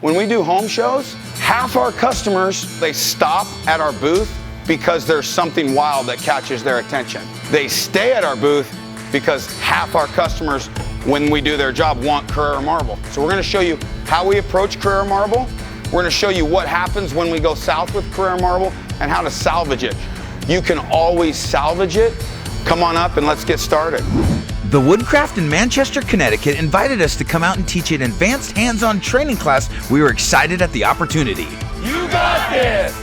when we do home shows, half our customers, they stop at our booth because there's something wild that catches their attention. They stay at our booth because half our customers, when we do their job, want Carrara marble. So we're gonna show you how we approach Carrara marble. We're gonna show you what happens when we go south with Carrara marble and how to salvage it. You can always salvage it. Come on up and let's get started. The Woodcraft in Manchester, Connecticut invited us to come out and teach an advanced hands-on training class. We were excited at the opportunity. You got this!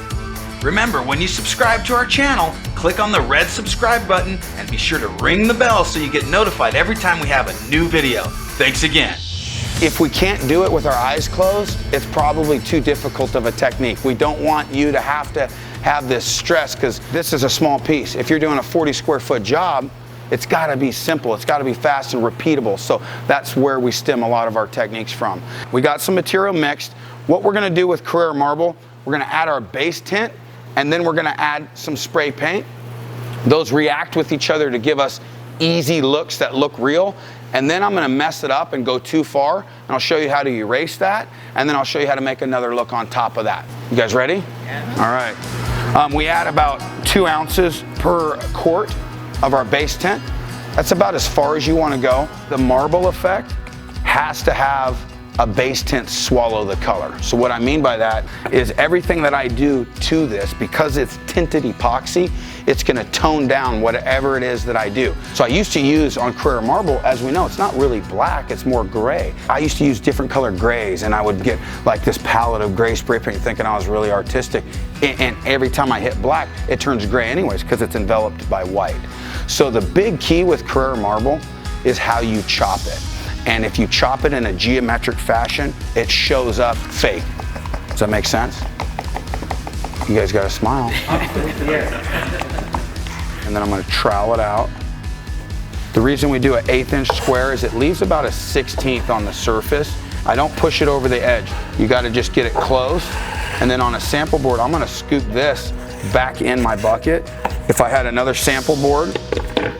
Remember, when you subscribe to our channel, click on the red subscribe button and be sure to ring the bell so you get notified every time we have a new video. Thanks again. If we can't do it with our eyes closed, it's probably too difficult of a technique. We don't want you to have this stress because this is a small piece. If you're doing a 40 square foot job, it's gotta be simple, it's gotta be fast and repeatable. So that's where we stem a lot of our techniques from. We got some material mixed. What we're gonna do with Carrara marble, we're gonna add our base tint and then we're gonna add some spray paint. Those react with each other to give us easy looks that look real. And then I'm gonna mess it up and go too far, and I'll show you how to erase that, and then I'll show you how to make another look on top of that. You guys ready? Yeah. All right. We add about 2 ounces per quart of our base tint. That's about as far as you wanna go. The marble effect has to have a base tint swallow the color. So what I mean by that is everything that I do to this, because it's tinted epoxy, it's gonna tone down whatever it is that I do. So I used to use on Carrara marble, as we know, it's not really black, it's more gray. I used to use different colored grays and I would get like this palette of gray spray paint thinking I was really artistic. And every time I hit black, it turns gray anyways because it's enveloped by white. So the big key with Carrara marble is how you chop it. And if you chop it in a geometric fashion, it shows up fake. Does that make sense? You guys gotta smile. And then I'm gonna trowel it out. The reason we do an 1/8 inch square is it leaves about a 1/16 on the surface. I don't push it over the edge. You gotta just get it close. And then on a sample board, I'm gonna scoop this back in my bucket. If I had another sample board,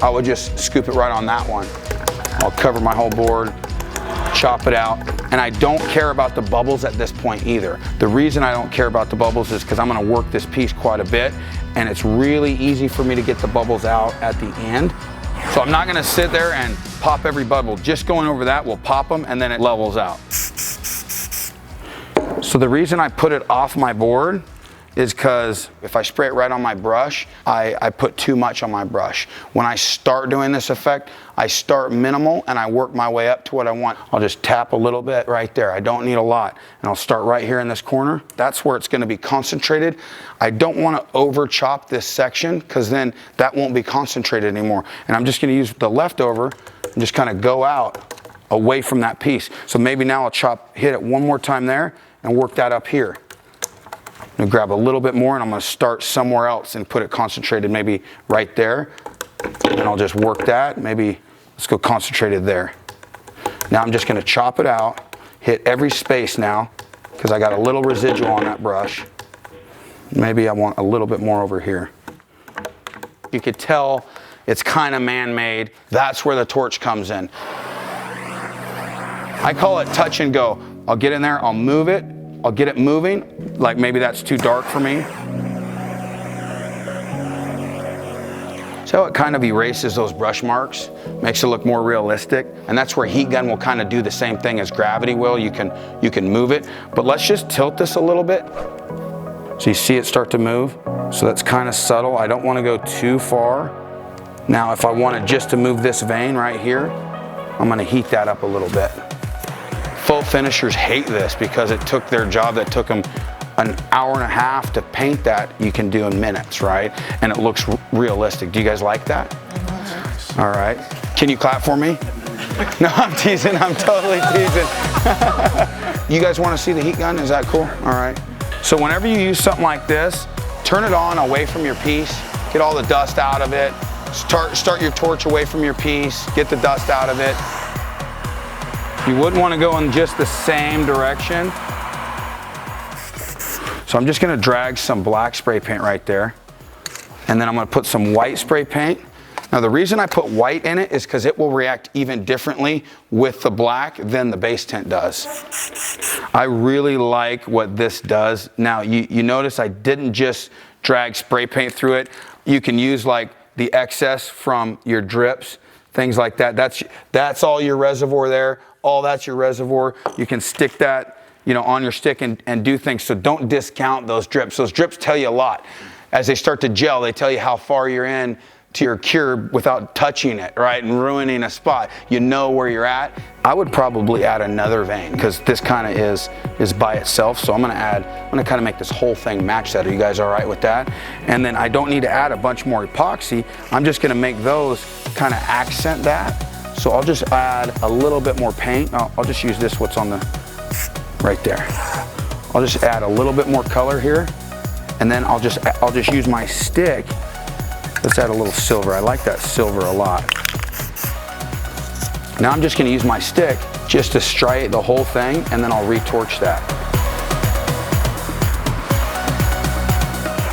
I would just scoop it right on that one. I'll cover my whole board, chop it out, and I don't care about the bubbles at this point either. The reason I don't care about the bubbles is because I'm gonna work this piece quite a bit, and it's really easy for me to get the bubbles out at the end. So I'm not gonna sit there and pop every bubble. Just going over that will pop them, and then it levels out. So the reason I put it off my board is because if I spray it right on my brush, I put too much on my brush. When I start doing this effect, I start minimal and I work my way up to what I want. I'll just tap a little bit right there. I don't need a lot. And I'll start right here in this corner. That's where it's gonna be concentrated. I don't wanna over chop this section because then that won't be concentrated anymore. And I'm just gonna use the leftover and just kind of go out away from that piece. So maybe now I'll hit it one more time there and work that up here. I'm gonna grab a little bit more and I'm gonna start somewhere else and put it concentrated maybe right there. And I'll just work that, maybe let's go concentrated there. Now I'm just gonna chop it out, hit every space now, because I got a little residual on that brush. Maybe I want a little bit more over here. You could tell it's kind of man-made. That's where the torch comes in. I call it touch and go. I'll get in there, I'll move it, I'll get it moving, like maybe that's too dark for me. So it kind of erases those brush marks, makes it look more realistic. And that's where heat gun will kind of do the same thing as gravity will. You can move it, but let's just tilt this a little bit. So you see it start to move. So that's kind of subtle. I don't want to go too far. Now, if I wanted just to move this vein right here, I'm gonna heat that up a little bit. Faux finishers hate this because it took their job that took them an hour and a half to paint that you can do in minutes, right? And it looks realistic. Do you guys like that? All right. Can you clap for me? No, I'm teasing. I'm totally teasing. You guys want to see the heat gun? Is that cool? All right. So whenever you use something like this, turn it on away from your piece. Get all the dust out of it. Start your torch away from your piece. Get the dust out of it. You wouldn't want to go in just the same direction. So I'm just going to drag some black spray paint right there. And then I'm going to put some white spray paint. Now the reason I put white in it is because it will react even differently with the black than the base tint does. I really like what this does. Now you notice I didn't just drag spray paint through it. You can use like the excess from your drips, things like that. That's all your reservoir there. All that's your reservoir. You can stick that, you know, on your stick and do things. So don't discount those drips. Those drips tell you a lot. As they start to gel, they tell you how far you're in to your cure without touching it, right, and ruining a spot. You know where you're at. I would probably add another vein because this kind of is by itself. So I'm gonna kind of make this whole thing match that. Are you guys all right with that? And then I don't need to add a bunch more epoxy. I'm just gonna make those kind of accent that. So I'll just add a little bit more paint. I'll just use this, what's on the, right there. I'll just add a little bit more color here. And then I'll just use my stick. Let's add a little silver. I like that silver a lot. Now I'm just gonna use my stick just to striate the whole thing, and then I'll retorch that.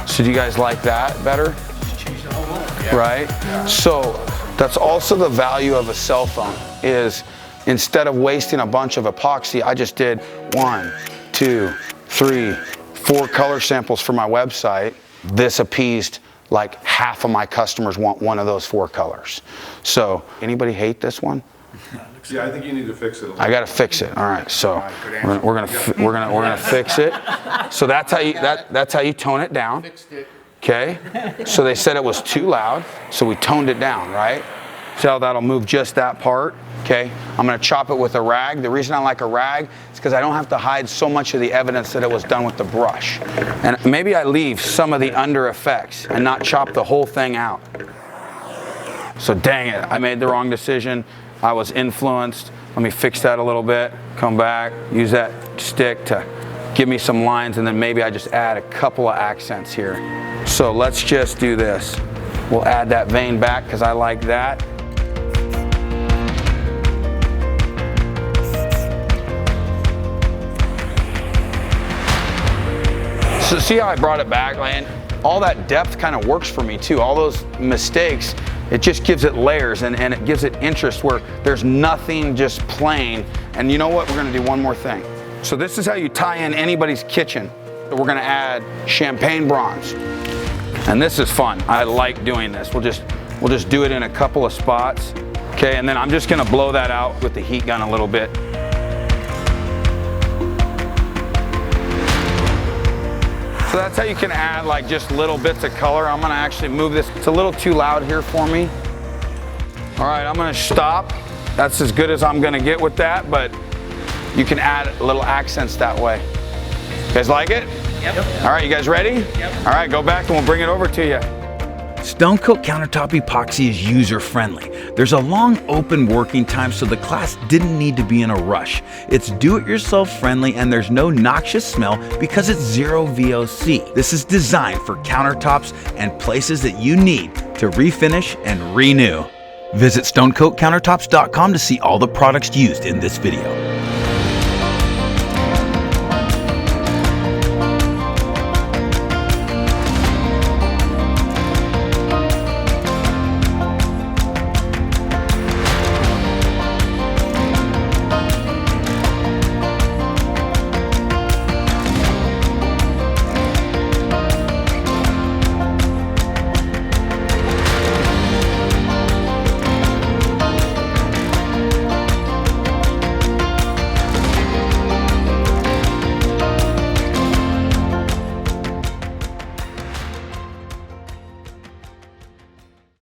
So do you guys like that better? Change the whole look. Yeah. Right? Yeah. So that's also the value of a cell phone, is instead of wasting a bunch of epoxy, I just did 1, 2, 3, 4 color samples for my website. This appeased like half of my customers want one of those 4 colors. So anybody hate this one? Yeah, I think you need to fix it. I got to fix it. All right, so we're gonna fix it. So that's how you tone it down. Okay. So they said it was too loud, so we toned it down, right? So that'll move just that part. Okay. I'm gonna chop it with a rag. The reason I like a rag is because I don't have to hide so much of the evidence that it was done with the brush. And maybe I leave some of the under effects and not chop the whole thing out. So dang it, I made the wrong decision. I was influenced. Let me fix that a little bit. Come back, use that stick to give me some lines, and then maybe I just add a couple of accents here. So let's just do this. We'll add that vein back because I like that. So see how I brought it back, man? All that depth kind of works for me too. All those mistakes, it just gives it layers and it gives it interest where there's nothing just plain. And you know what? We're gonna do one more thing. So this is how you tie in anybody's kitchen. We're gonna add champagne bronze. And this is fun. I like doing this. We'll just do it in a couple of spots. Okay, and then I'm just gonna blow that out with the heat gun a little bit. So that's how you can add like just little bits of color. I'm gonna actually move this. It's a little too loud here for me. All right, I'm gonna stop. That's as good as I'm gonna get with that, but you can add little accents that way. You guys like it? Yep. All right, you guys ready? Yep. All right, go back and we'll bring it over to you. Stone Coat Countertop Epoxy is user-friendly. There's a long open working time, so the class didn't need to be in a rush. It's do-it-yourself friendly, and there's no noxious smell because it's zero VOC. This is designed for countertops and places that you need to refinish and renew. Visit stonecoatcountertops.com to see all the products used in this video.